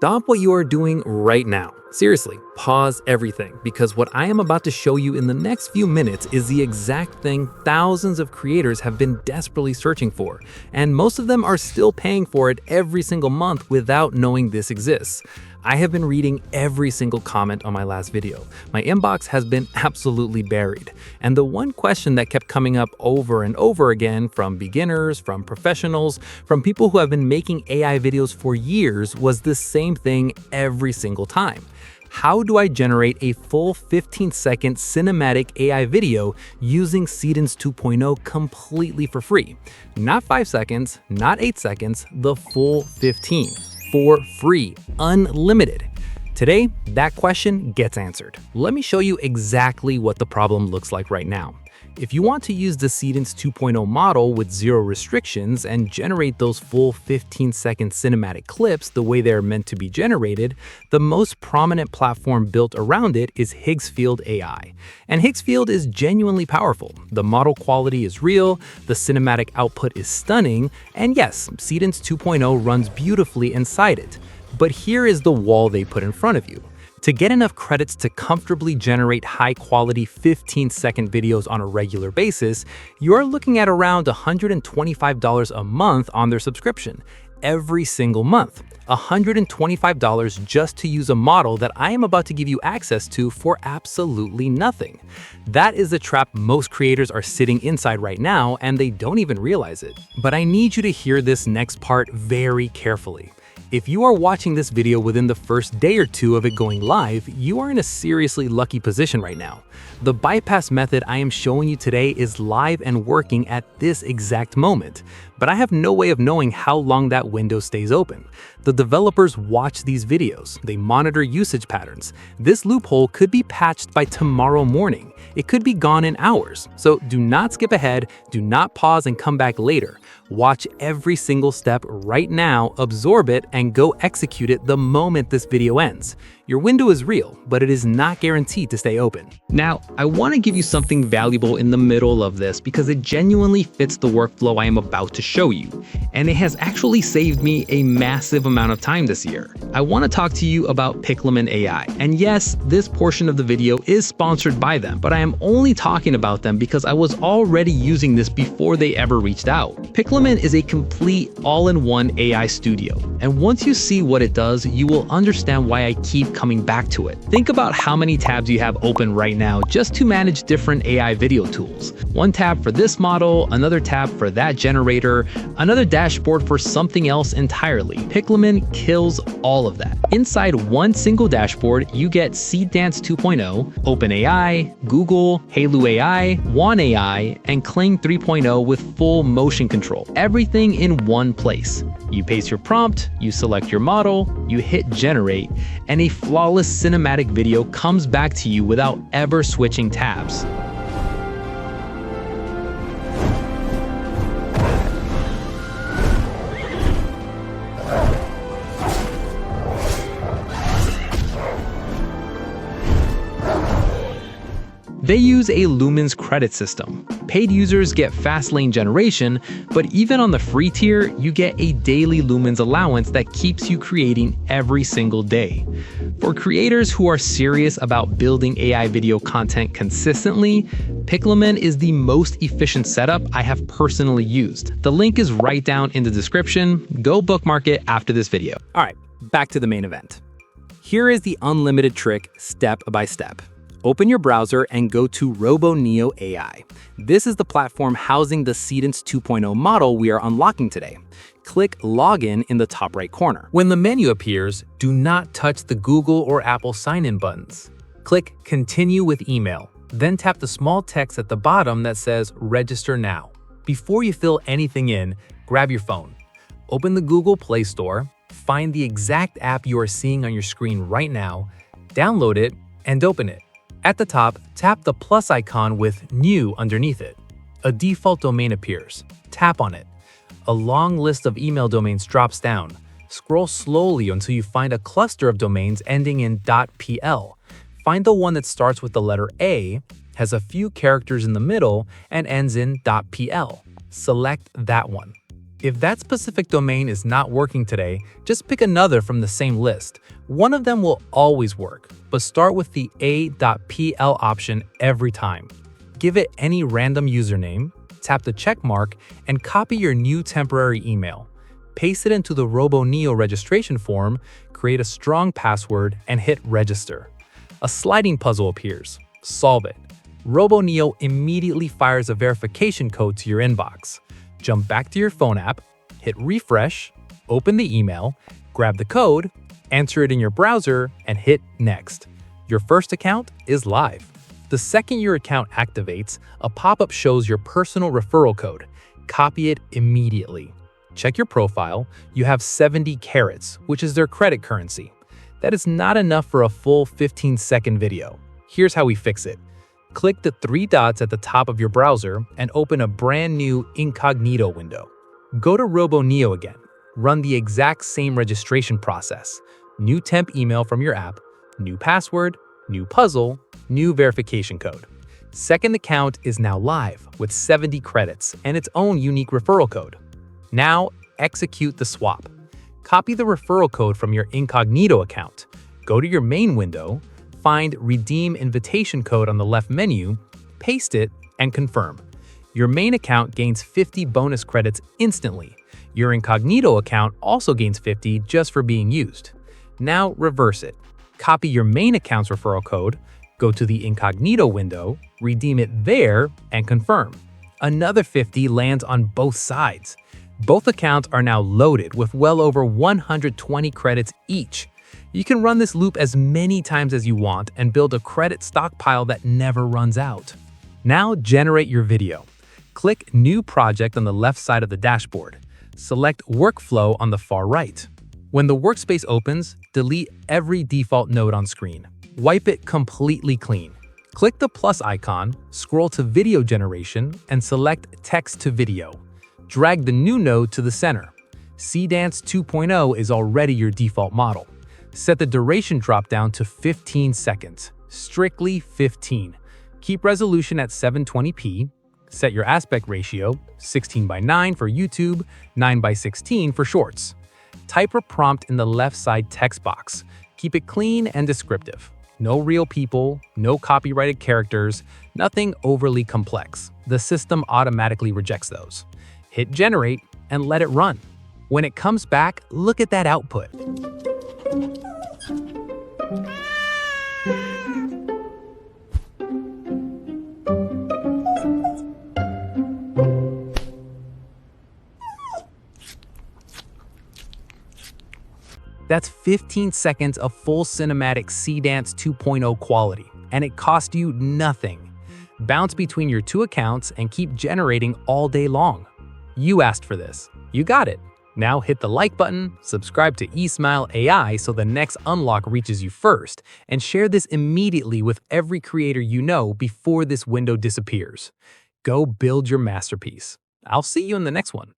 Stop what you are doing right now. Seriously, pause everything, because what I am about to show you in the next few minutes is the exact thing thousands of creators have been desperately searching for, and most of them are still paying for it every single month without knowing this exists. I have been reading every single comment on my last video. My inbox has been absolutely buried. And the one question that kept coming up over and over again from beginners, from professionals, from people who have been making AI videos for years was the same thing every single time. How do I generate a full 15-second cinematic AI video using Seedance 2.0 completely for free? Not 5 seconds, not 8 seconds, the full 15. For free, unlimited. Today, that question gets answered. Let me show you exactly what the problem looks like right now. If you want to use the Seedance 2.0 model with zero restrictions and generate those full 15-second cinematic clips the way they're meant to be generated, the most prominent platform built around it is Higgsfield AI. And Higgsfield is genuinely powerful. The model quality is real, the cinematic output is stunning, and yes, Seedance 2.0 runs beautifully inside it. But here is the wall they put in front of you. To get enough credits to comfortably generate high-quality 15-second videos on a regular basis, you're looking at around $125 a month on their subscription. Every single month. $125 just to use a model that I am about to give you access to for absolutely nothing. That is the trap most creators are sitting inside right now, and they don't even realize it. But I need you to hear this next part very carefully. If you are watching this video within the first day or two of it going live, you are in a seriously lucky position right now. The bypass method I am showing you today is live and working at this exact moment, but I have no way of knowing how long that window stays open. The developers watch these videos, they monitor usage patterns. This loophole could be patched by tomorrow morning. It could be gone in hours. So do not skip ahead, do not pause and come back later. Watch every single step right now, absorb it, and go execute it the moment this video ends. Your window is real, but it is not guaranteed to stay open. Now, I want to give you something valuable in the middle of this because it genuinely fits the workflow I am about to show you, and it has actually saved me a massive amount of time this year. I want to talk to you about Piclumen AI, and yes, this portion of the video is sponsored by them, but I am only talking about them because I was already using this before they ever reached out. Piclumen is a complete all-in-one AI studio, and once you see what it does, you will understand why I keep coming back to it. Think about how many tabs you have open right now just to manage different AI video tools. One tab for this model, another tab for that generator, another dashboard for something else entirely. Piclumen kills all of that. Inside one single dashboard, you get Seedance 2.0, OpenAI, Google, Halo AI, One AI, and Kling 3.0 with full motion control. Everything in one place. You paste your prompt, you select your model, you hit generate, and a flawless cinematic video comes back to you without ever switching tabs. They use a Lumen's credit system. Paid users get fast lane generation, but even on the free tier, you get a daily Lumen's allowance that keeps you creating every single day. For creators who are serious about building AI video content consistently, Piclumen is the most efficient setup I have personally used. The link is right down in the description. Go bookmark it after this video. All right, back to the main event. Here is the unlimited trick step by step. Open your browser and go to RoboNeo AI. This is the platform housing the Seedance 2.0 model we are unlocking today. Click Login in the top right corner. When the menu appears, do not touch the Google or Apple sign-in buttons. Click Continue with Email, then tap the small text at the bottom that says Register Now. Before you fill anything in, grab your phone. Open the Google Play Store, find the exact app you are seeing on your screen right now, download it, and open it. At the top, tap the plus icon with New underneath it. A default domain appears. Tap on it. A long list of email domains drops down. Scroll slowly until you find a cluster of domains ending in .pl. Find the one that starts with the letter A, has a few characters in the middle, and ends in .pl. Select that one. If that specific domain is not working today, just pick another from the same list. One of them will always work, but start with the a.pl option every time. Give it any random username, tap the check mark, and copy your new temporary email. Paste it into the RoboNeo registration form, create a strong password, and hit register. A sliding puzzle appears. Solve it. RoboNeo immediately fires a verification code to your inbox. Jump back to your phone app, hit refresh, open the email, grab the code, enter it in your browser, and hit next. Your first account is live. The second your account activates, a pop-up shows your personal referral code. Copy it immediately. Check your profile. You have 70 carats, which is their credit currency. That is not enough for a full 15-second video. Here's how we fix it. Click the three dots at the top of your browser and open a brand new incognito window. Go to RoboNeo again. Run the exact same registration process. New temp email from your app, new password, new puzzle, new verification code. Second account is now live with 70 credits and its own unique referral code. Now execute the swap. Copy the referral code from your incognito account. Go to your main window, find Redeem Invitation Code on the left menu, paste it, and confirm. Your main account gains 50 bonus credits instantly. Your incognito account also gains 50 just for being used. Now reverse it. Copy your main account's referral code, go to the incognito window, redeem it there, and confirm. Another 50 lands on both sides. Both accounts are now loaded with well over 120 credits each. You can run this loop as many times as you want and build a credit stockpile that never runs out. Now generate your video. Click New Project on the left side of the dashboard. Select Workflow on the far right. When the workspace opens, delete every default node on screen. Wipe it completely clean. Click the plus icon, scroll to Video Generation, and select Text to Video. Drag the new node to the center. Seedance 2.0 is already your default model. Set the duration dropdown to 15 seconds, strictly 15. Keep resolution at 720p. Set your aspect ratio, 16:9 for YouTube, 9:16 for Shorts. Type a prompt in the left side text box. Keep it clean and descriptive. No real people, no copyrighted characters, nothing overly complex. The system automatically rejects those. Hit generate and let it run. When it comes back, look at that output. That's 15 seconds of full cinematic Seedance 2.0 quality, and it cost you nothing. Bounce between your two accounts and keep generating all day long. You asked for this. You got it. Now hit the like button, subscribe to Esmile AI so the next unlock reaches you first, and share this immediately with every creator you know before this window disappears. Go build your masterpiece. I'll see you in the next one.